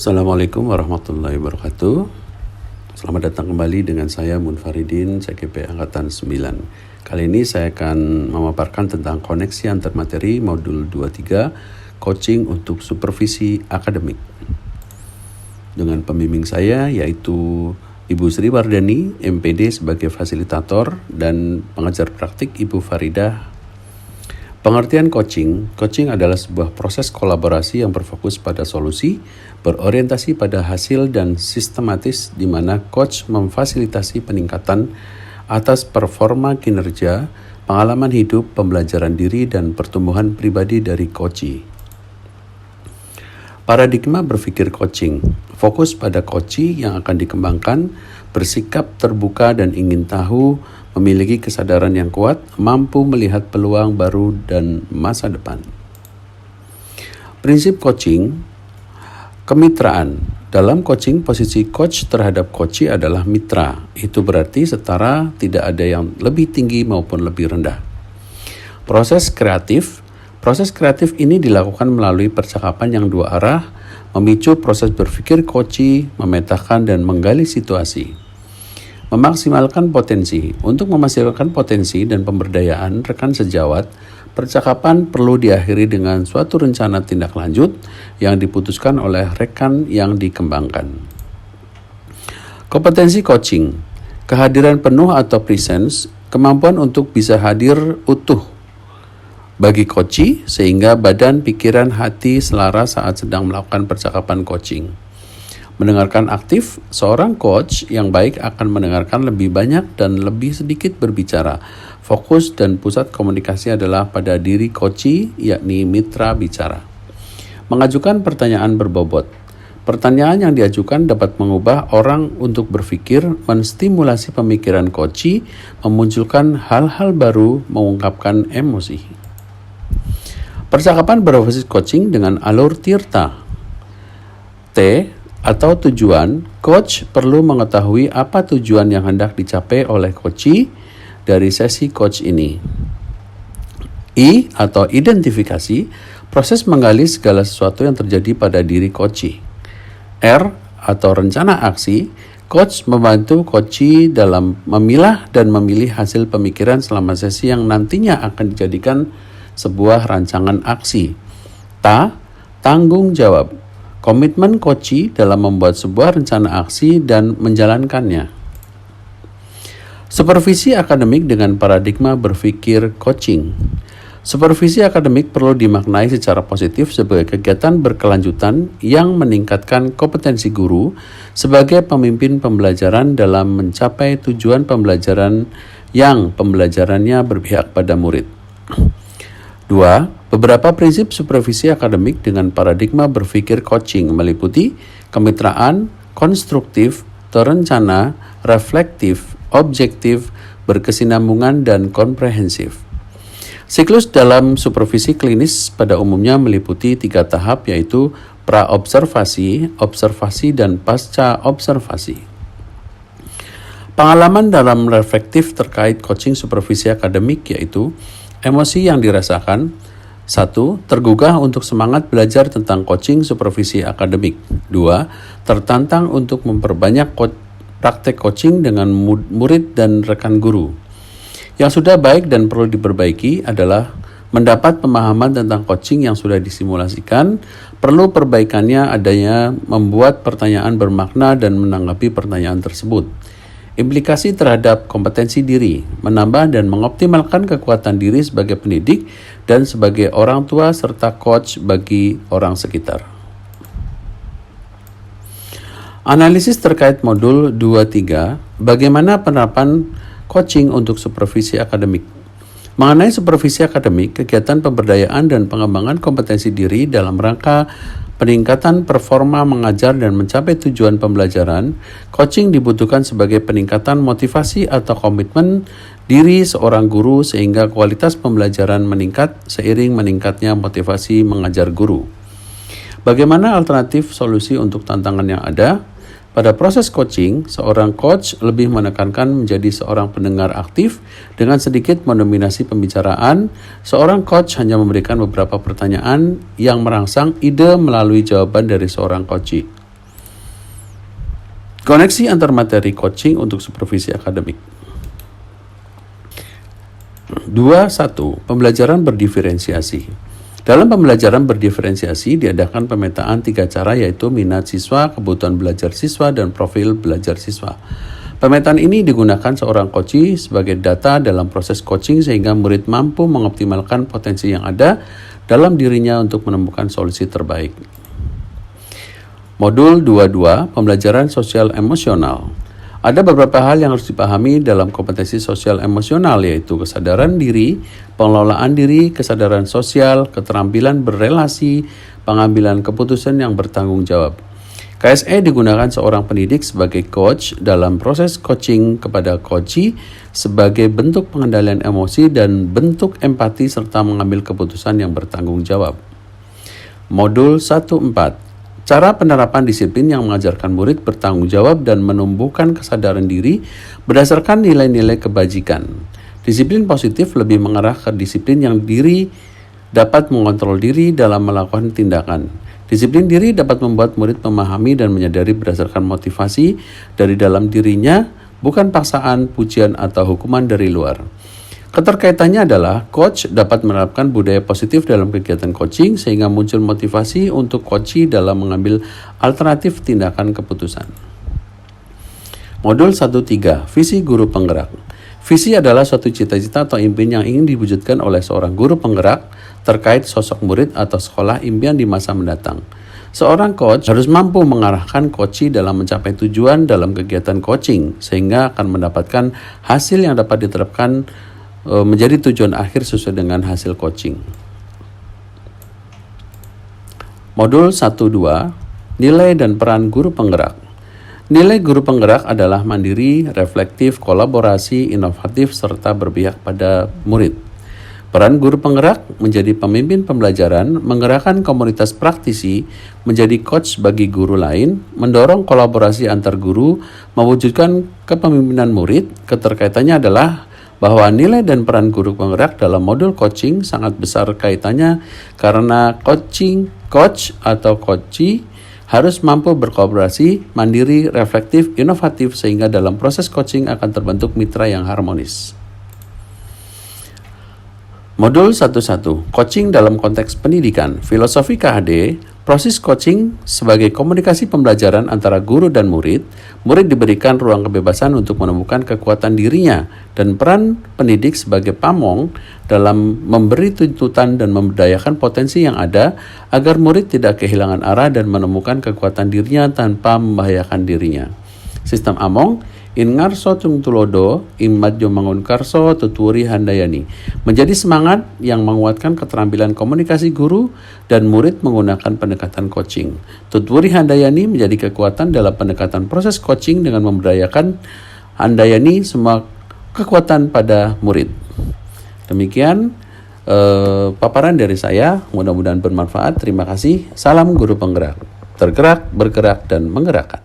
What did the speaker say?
Assalamualaikum warahmatullahi wabarakatuh. Selamat datang kembali dengan saya Munfaridin, CGP Angkatan 9. Kali ini saya akan memaparkan tentang koneksi antar materi modul 23, coaching untuk supervisi akademik. Dengan pembimbing saya yaitu Ibu Sri Wardani, MPD sebagai fasilitator, dan pengajar praktik Ibu Faridah. Pengertian coaching adalah sebuah proses kolaborasi yang berfokus pada solusi, berorientasi pada hasil dan sistematis di mana coach memfasilitasi peningkatan atas performa kinerja, pengalaman hidup, pembelajaran diri, dan pertumbuhan pribadi dari coachee. Paradigma berpikir coaching, fokus pada coachee yang akan dikembangkan, bersikap terbuka dan ingin tahu, memiliki kesadaran yang kuat, mampu melihat peluang baru dan masa depan. Prinsip coaching, kemitraan. Dalam coaching, posisi coach terhadap coachee adalah mitra. Itu berarti setara, tidak ada yang lebih tinggi maupun lebih rendah. Proses kreatif ini dilakukan melalui percakapan yang dua arah, memicu proses berpikir coachee, memetakan dan menggali situasi. Memaksimalkan potensi. Untuk memaksimalkan potensi dan pemberdayaan rekan sejawat, percakapan perlu diakhiri dengan suatu rencana tindak lanjut yang diputuskan oleh rekan yang dikembangkan. Kompetensi coaching, kehadiran penuh atau presence, kemampuan untuk bisa hadir utuh bagi coachee sehingga badan, pikiran, hati selaras saat sedang melakukan percakapan coaching. Mendengarkan aktif, seorang coach yang baik akan mendengarkan lebih banyak dan lebih sedikit berbicara. Fokus dan pusat komunikasi adalah pada diri coachee, yakni mitra bicara. Mengajukan pertanyaan berbobot. Pertanyaan yang diajukan dapat mengubah orang untuk berpikir, menstimulasi pemikiran coachee, memunculkan hal-hal baru, mengungkapkan emosi. Percakapan berbasis coaching dengan alur tirta. Atau tujuan, coach perlu mengetahui apa tujuan yang hendak dicapai oleh coachee dari sesi coach ini. Atau identifikasi, proses menggali segala sesuatu yang terjadi pada diri coachee. Atau rencana aksi, coach membantu coachee dalam memilah dan memilih hasil pemikiran selama sesi yang nantinya akan dijadikan sebuah rancangan aksi. Tanggung jawab. Komitmen coachee dalam membuat sebuah rencana aksi dan menjalankannya. Supervisi akademik dengan paradigma berpikir coaching. Supervisi akademik perlu dimaknai secara positif sebagai kegiatan berkelanjutan yang meningkatkan kompetensi guru sebagai pemimpin pembelajaran dalam mencapai tujuan pembelajaran yang pembelajarannya berpihak pada murid. 2. Beberapa prinsip supervisi akademik dengan paradigma berpikir coaching meliputi kemitraan, konstruktif, terencana, reflektif, objektif, berkesinambungan, dan komprehensif. Siklus dalam supervisi klinis pada umumnya meliputi 3 tahap, yaitu pra-observasi, observasi, dan pasca-observasi. Pengalaman dalam reflektif terkait coaching supervisi akademik yaitu emosi yang dirasakan. 1. Tergugah untuk semangat belajar tentang coaching supervisi akademik. 2. Tertantang untuk memperbanyak praktek coaching dengan murid dan rekan guru. Yang sudah baik dan perlu diperbaiki adalah mendapat pemahaman tentang coaching yang sudah disimulasikan. Perlu perbaikannya adanya membuat pertanyaan bermakna dan menanggapi pertanyaan tersebut. Implikasi terhadap kompetensi diri, menambah dan mengoptimalkan kekuatan diri sebagai pendidik dan sebagai orang tua serta coach bagi orang sekitar. Analisis terkait modul 23, bagaimana penerapan coaching untuk supervisi akademik. Mengenai supervisi akademik, kegiatan pemberdayaan dan pengembangan kompetensi diri dalam rangka peningkatan performa mengajar dan mencapai tujuan pembelajaran, coaching dibutuhkan sebagai peningkatan motivasi atau komitmen diri seorang guru sehingga kualitas pembelajaran meningkat seiring meningkatnya motivasi mengajar guru. Bagaimana alternatif solusi untuk tantangan yang ada? Pada proses coaching, seorang coach lebih menekankan menjadi seorang pendengar aktif dengan sedikit mendominasi pembicaraan. Seorang coach hanya memberikan beberapa pertanyaan yang merangsang ide melalui jawaban dari seorang coachee. Koneksi antar materi coaching untuk supervisi akademik. 2.1. Pembelajaran berdiferensiasi. Dalam pembelajaran berdiferensiasi diadakan pemetaan 3 cara, yaitu minat siswa, kebutuhan belajar siswa, dan profil belajar siswa. Pemetaan ini digunakan seorang coach sebagai data dalam proses coaching sehingga murid mampu mengoptimalkan potensi yang ada dalam dirinya untuk menemukan solusi terbaik. Modul 22, pembelajaran sosial emosional. Ada beberapa hal yang harus dipahami dalam kompetensi sosial emosional, yaitu kesadaran diri, pengelolaan diri, kesadaran sosial, keterampilan berrelasi, pengambilan keputusan yang bertanggung jawab. KSE digunakan seorang pendidik sebagai coach dalam proses coaching kepada coachee sebagai bentuk pengendalian emosi dan bentuk empati serta mengambil keputusan yang bertanggung jawab. Modul 1.4. Cara penerapan disiplin yang mengajarkan murid bertanggung jawab dan menumbuhkan kesadaran diri berdasarkan nilai-nilai kebajikan. Disiplin positif lebih mengarah ke disiplin yang diri dapat mengontrol diri dalam melakukan tindakan. Disiplin diri dapat membuat murid memahami dan menyadari berdasarkan motivasi dari dalam dirinya, bukan paksaan, pujian, atau hukuman dari luar. Keterkaitannya adalah coach dapat menerapkan budaya positif dalam kegiatan coaching sehingga muncul motivasi untuk coachee dalam mengambil alternatif tindakan keputusan. Modul 1.3, visi guru penggerak. Visi adalah suatu cita-cita atau impian yang ingin diwujudkan oleh seorang guru penggerak terkait sosok murid atau sekolah impian di masa mendatang. Seorang coach harus mampu mengarahkan coachee dalam mencapai tujuan dalam kegiatan coaching sehingga akan mendapatkan hasil yang dapat diterapkan menjadi tujuan akhir sesuai dengan hasil coaching. Modul 1.2, nilai dan peran guru penggerak. Nilai guru penggerak adalah mandiri, reflektif, kolaborasi, inovatif, serta berpihak pada murid. Peran guru penggerak menjadi pemimpin pembelajaran, menggerakkan komunitas praktisi, menjadi coach bagi guru lain, mendorong kolaborasi antar guru, mewujudkan kepemimpinan murid. Keterkaitannya adalah bahwa nilai dan peran guru penggerak dalam modul coaching sangat besar kaitannya karena coach atau coachee harus mampu berkolaborasi, mandiri, reflektif, inovatif sehingga dalam proses coaching akan terbentuk mitra yang harmonis. Modul 1.1, coaching dalam konteks pendidikan. Filosofi KHD, proses coaching sebagai komunikasi pembelajaran antara guru dan murid. Murid diberikan ruang kebebasan untuk menemukan kekuatan dirinya dan peran pendidik sebagai pamong dalam memberi tuntutan dan memberdayakan potensi yang ada agar murid tidak kehilangan arah dan menemukan kekuatan dirinya tanpa membahayakan dirinya. Sistem Among, In ngarso tung tulodo, in madyo mangun karso tuturi handayani. Menjadi semangat yang menguatkan keterampilan komunikasi guru dan murid menggunakan pendekatan coaching. Tuturi handayani menjadi kekuatan dalam pendekatan proses coaching dengan memberdayakan handayani semua kekuatan pada murid. Demikian paparan dari saya, mudah-mudahan bermanfaat. Terima kasih. Salam guru penggerak. Tergerak, bergerak, dan menggerakkan.